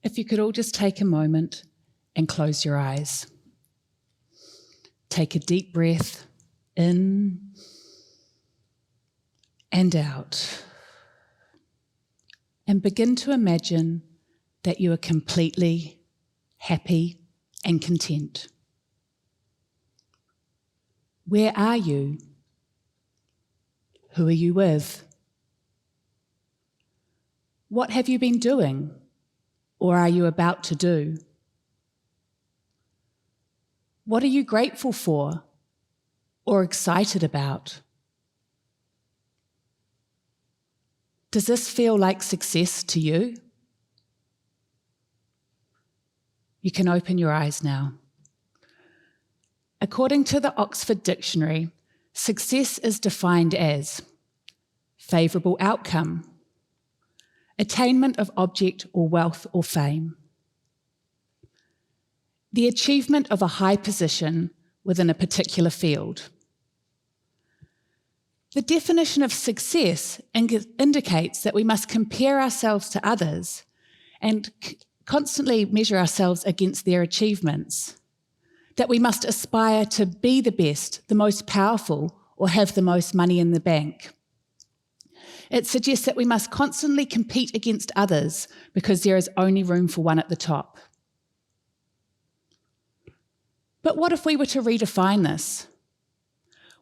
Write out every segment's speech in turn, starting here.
if you could all just take a moment and close your eyes. Take a deep breath in and out. And begin to imagine that you are completely happy and content. Where are you? Who are you with? What have you been doing, or are you about to do? What are you grateful for, or excited about? Does this feel like success to you? You can open your eyes now. According to the Oxford Dictionary, success is defined as favourable outcome, attainment of object or wealth or fame, the achievement of a high position within a particular field. The definition of success indicates that we must compare ourselves to others and constantly measure ourselves against their achievements, that we must aspire to be the best, the most powerful, or have the most money in the bank. It suggests that we must constantly compete against others because there is only room for one at the top. But what if we were to redefine this?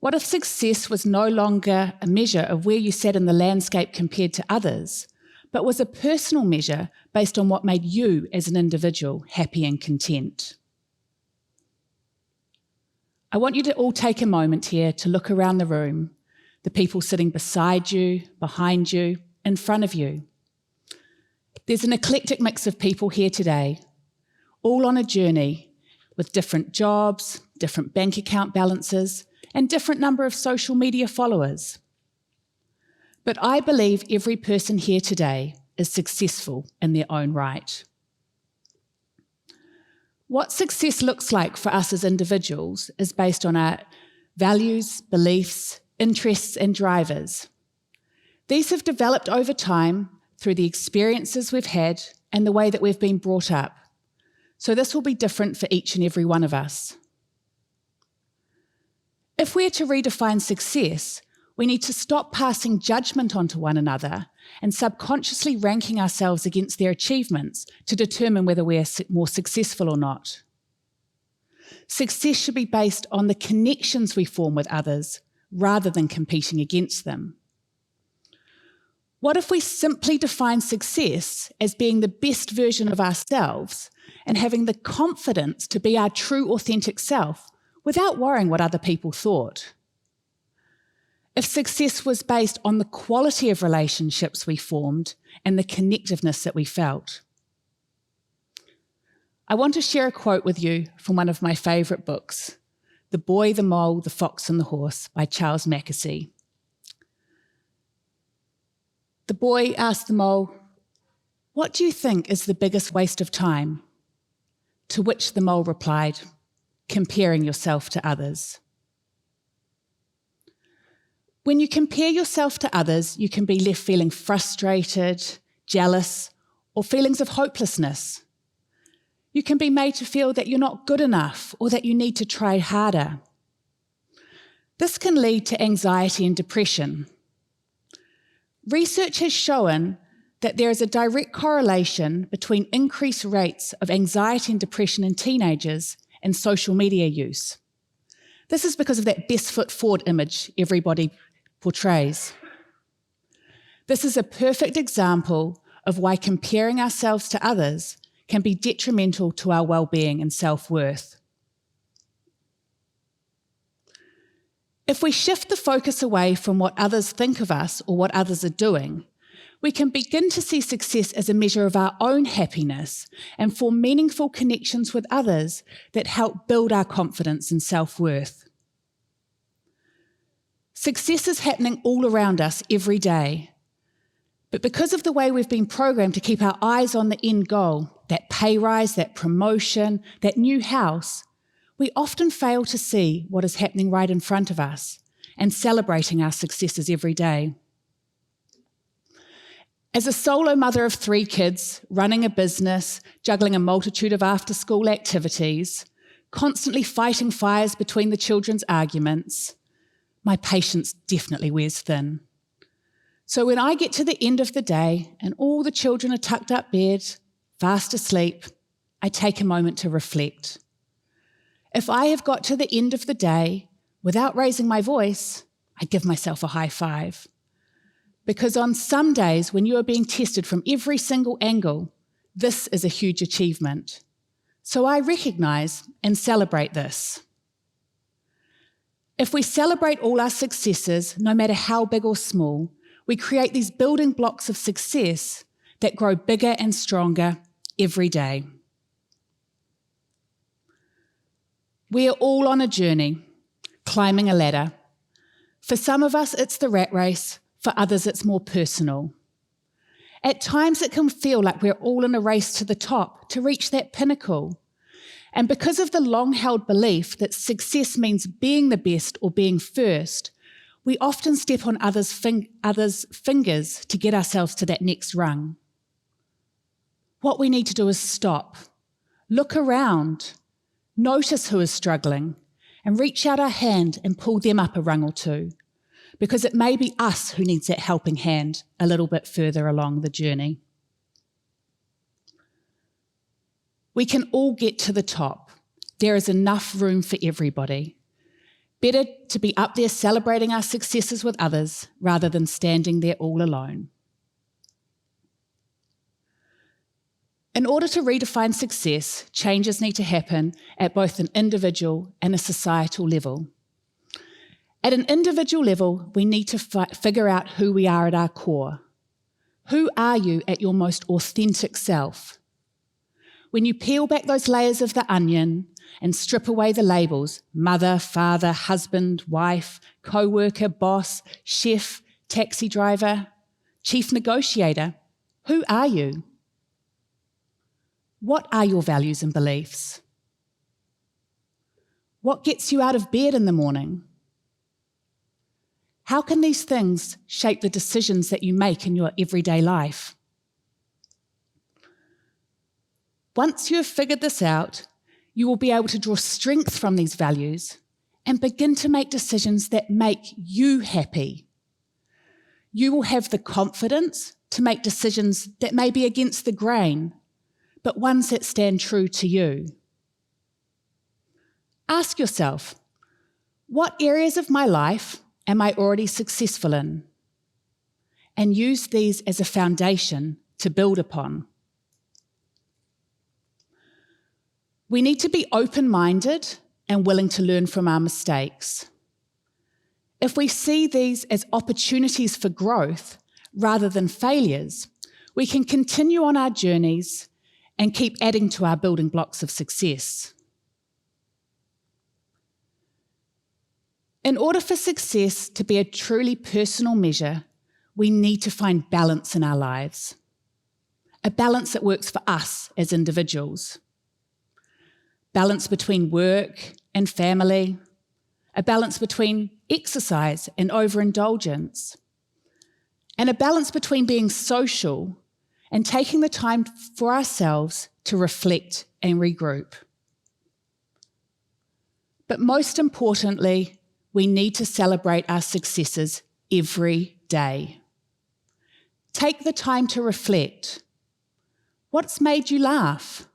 What if success was no longer a measure of where you sat in the landscape compared to others, but was a personal measure based on what made you as an individual happy and content? I want you to all take a moment here to look around the room, the people sitting beside you, behind you, in front of you. There's an eclectic mix of people here today, all on a journey with different jobs, different bank account balances, and different number of social media followers. But I believe every person here today is successful in their own right. What success looks like for us as individuals is based on our values, beliefs, interests, and drivers. These have developed over time through the experiences we've had and the way that we've been brought up. So this will be different for each and every one of us. If we're to redefine success, we need to stop passing judgment onto one another and subconsciously ranking ourselves against their achievements to determine whether we're more successful or not. Success should be based on the connections we form with others rather than competing against them. What if we simply define success as being the best version of ourselves and having the confidence to be our true, authentic self without worrying what other people thought? If success was based on the quality of relationships we formed and the connectiveness that we felt. I want to share a quote with you from one of my favourite books, The Boy, the Mole, the Fox and the Horse by Charles Mackesy. The boy asked the mole, "What do you think is the biggest waste of time?" To which the mole replied, "Comparing yourself to others." When you compare yourself to others, you can be left feeling frustrated, jealous, or feelings of hopelessness. You can be made to feel that you're not good enough or that you need to try harder. This can lead to anxiety and depression. Research has shown that there is a direct correlation between increased rates of anxiety and depression in teenagers and social media use. This is because of that best foot forward image everybody portrays. This is a perfect example of why comparing ourselves to others can be detrimental to our well-being and self-worth. If we shift the focus away from what others think of us or what others are doing, we can begin to see success as a measure of our own happiness and form meaningful connections with others that help build our confidence and self-worth. Success is happening all around us every day. But because of the way we've been programmed to keep our eyes on the end goal, that pay rise, that promotion, that new house, we often fail to see what is happening right in front of us and celebrating our successes every day. As a solo mother of 3 kids, running a business, juggling a multitude of after-school activities, constantly fighting fires between the children's arguments, my patience definitely wears thin. So when I get to the end of the day and all the children are tucked up bed, fast asleep, I take a moment to reflect. If I have got to the end of the day without raising my voice, I give myself a high five. Because on some days when you are being tested from every single angle, this is a huge achievement. So I recognise and celebrate this. If we celebrate all our successes, no matter how big or small, we create these building blocks of success that grow bigger and stronger every day. We are all on a journey, climbing a ladder. For some of us, it's the rat race. For others, it's more personal. At times, it can feel like we're all in a race to the top to reach that pinnacle. And because of the long-held belief that success means being the best or being first, we often step on others' fingers to get ourselves to that next rung. What we need to do is stop, look around, notice who is struggling, and reach out our hand and pull them up a rung or two, because it may be us who needs that helping hand a little bit further along the journey. We can all get to the top. There is enough room for everybody. Better to be up there celebrating our successes with others rather than standing there all alone. In order to redefine success, changes need to happen at both an individual and a societal level. At an individual level, we need to figure out who we are at our core. Who are you at your most authentic self? When you peel back those layers of the onion and strip away the labels, mother, father, husband, wife, co-worker, boss, chef, taxi driver, chief negotiator, who are you? What are your values and beliefs? What gets you out of bed in the morning? How can these things shape the decisions that you make in your everyday life? Once you have figured this out, you will be able to draw strength from these values and begin to make decisions that make you happy. You will have the confidence to make decisions that may be against the grain, but ones that stand true to you. Ask yourself, what areas of my life am I already successful in? And use these as a foundation to build upon. We need to be open-minded and willing to learn from our mistakes. If we see these as opportunities for growth rather than failures, we can continue on our journeys and keep adding to our building blocks of success. In order for success to be a truly personal measure, we need to find balance in our lives. A balance that works for us as individuals. Balance between work and family. A balance between exercise and overindulgence. And a balance between being social and taking the time for ourselves to reflect and regroup. But most importantly, we need to celebrate our successes every day. Take the time to reflect. What's made you laugh?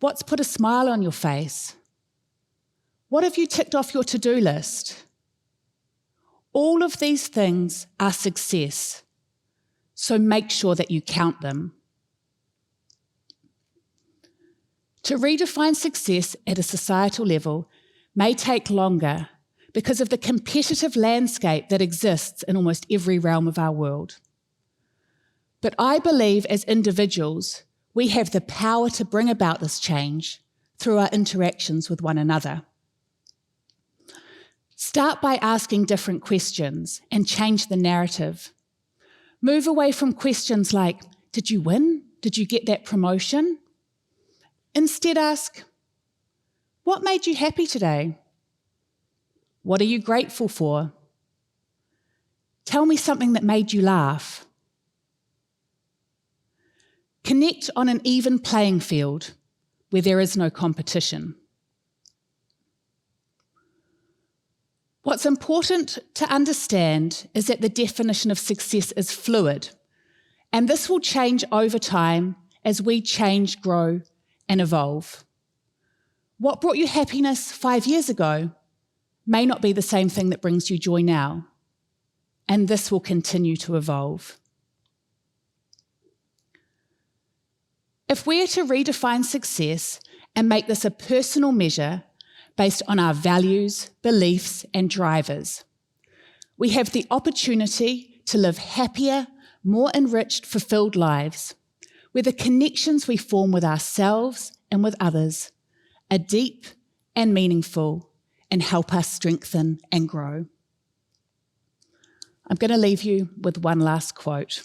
What's put a smile on your face? What have you ticked off your to-do list? All of these things are success, so make sure that you count them. To redefine success at a societal level may take longer because of the competitive landscape that exists in almost every realm of our world. But I believe as individuals, we have the power to bring about this change through our interactions with one another. Start by asking different questions and change the narrative. Move away from questions like, did you win? Did you get that promotion? Instead ask, what made you happy today? What are you grateful for? Tell me something that made you laugh. Connect on an even playing field where there is no competition. What's important to understand is that the definition of success is fluid, and this will change over time as we change, grow, and evolve. What brought you happiness 5 years ago may not be the same thing that brings you joy now, and this will continue to evolve. If we are to redefine success and make this a personal measure based on our values, beliefs, and drivers, we have the opportunity to live happier, more enriched, fulfilled lives, where the connections we form with ourselves and with others are deep and meaningful and help us strengthen and grow. I'm going to leave you with one last quote.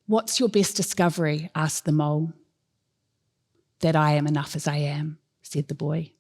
"What's your best discovery?" asked the mole. "That I am enough as I am," said the boy.